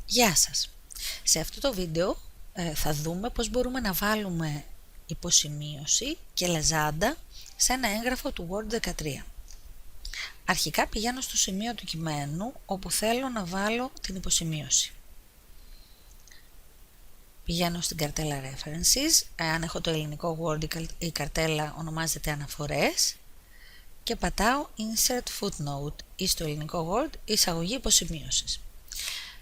Γεια σας! Σε αυτό το βίντεο θα δούμε πώς μπορούμε να βάλουμε υποσημείωση και λεζάντα σε ένα έγγραφο του Word 13. Αρχικά πηγαίνω στο σημείο του κειμένου όπου θέλω να βάλω την υποσημείωση. Πηγαίνω στην καρτέλα References, αν έχω το ελληνικό Word η καρτέλα ονομάζεται Αναφορές και πατάω Insert Footnote ή στο ελληνικό Word εισαγωγή υποσημείωσης.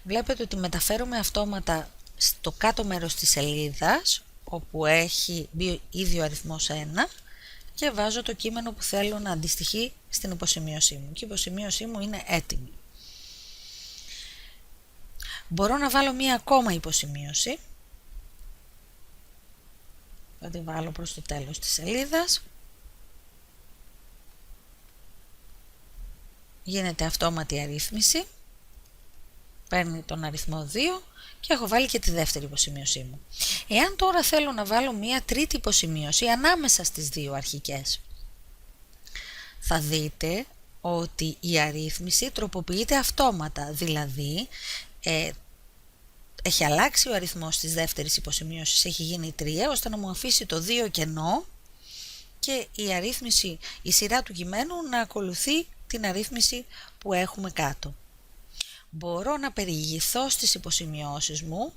Βλέπετε ότι μεταφέρομαι αυτόματα στο κάτω μέρος της σελίδας όπου έχει μπει ήδη ο αριθμός 1 και βάζω το κείμενο που θέλω να αντιστοιχεί στην υποσημείωσή μου και η υποσημείωσή μου είναι έτοιμη. Μπορώ να βάλω μία ακόμα υποσημείωση, θα τη βάλω προς το τέλος της σελίδας. Γίνεται αυτόματη αρρύθμιση, παίρνει τον αριθμό 2 και έχω βάλει και τη δεύτερη υποσημείωσή μου. Εάν τώρα θέλω να βάλω μία τρίτη υποσημείωση ανάμεσα στις δύο αρχικές, θα δείτε ότι η αρρύθμιση τροποποιείται αυτόματα, δηλαδή έχει αλλάξει ο αριθμός της δεύτερης υποσημείωσης, έχει γίνει 3, ώστε να μου αφήσει το 2 κενό και η αρρύθμιση, η σειρά του κειμένου να ακολουθεί την αρρύθμιση που έχουμε κάτω. Μπορώ να περιηγηθώ στις υποσημειώσεις μου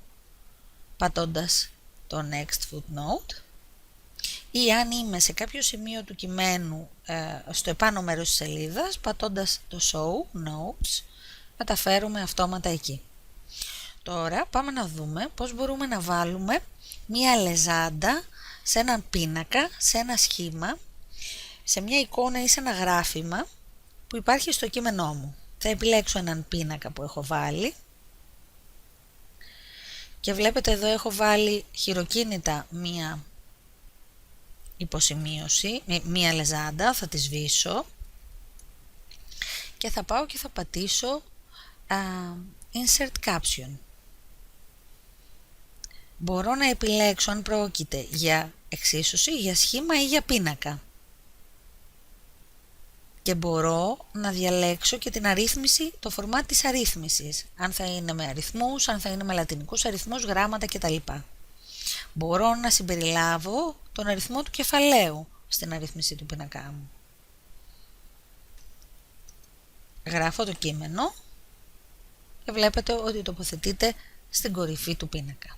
πατώντας το Next Footnote ή αν είμαι σε κάποιο σημείο του κειμένου στο επάνω μέρος της σελίδας πατώντας το Show Notes μεταφέρομαι αυτόματα εκεί. Τώρα πάμε να δούμε πώς μπορούμε να βάλουμε μία λεζάντα σε έναν πίνακα, σε ένα σχήμα, σε μια εικόνα ή σε ένα γράφημα που υπάρχει στο κείμενό μου. Θα επιλέξω έναν πίνακα που έχω βάλει και βλέπετε εδώ έχω βάλει χειροκίνητα μία υποσημείωση, μία λεζάντα, θα τη σβήσω και θα πάω και θα πατήσω Insert Caption. Μπορώ να επιλέξω αν πρόκειται για εξίσωση, για σχήμα ή για πίνακα. Και μπορώ να διαλέξω και την αρρύθμιση, το φορμάτ της αρρύθμισης, αν θα είναι με αριθμούς, αν θα είναι με λατινικούς αριθμούς, γράμματα κτλ. Μπορώ να συμπεριλάβω τον αριθμό του κεφαλαίου στην αρρύθμιση του πίνακά μου. Γράφω το κείμενο και βλέπετε ότι τοποθετείται στην κορυφή του πίνακα.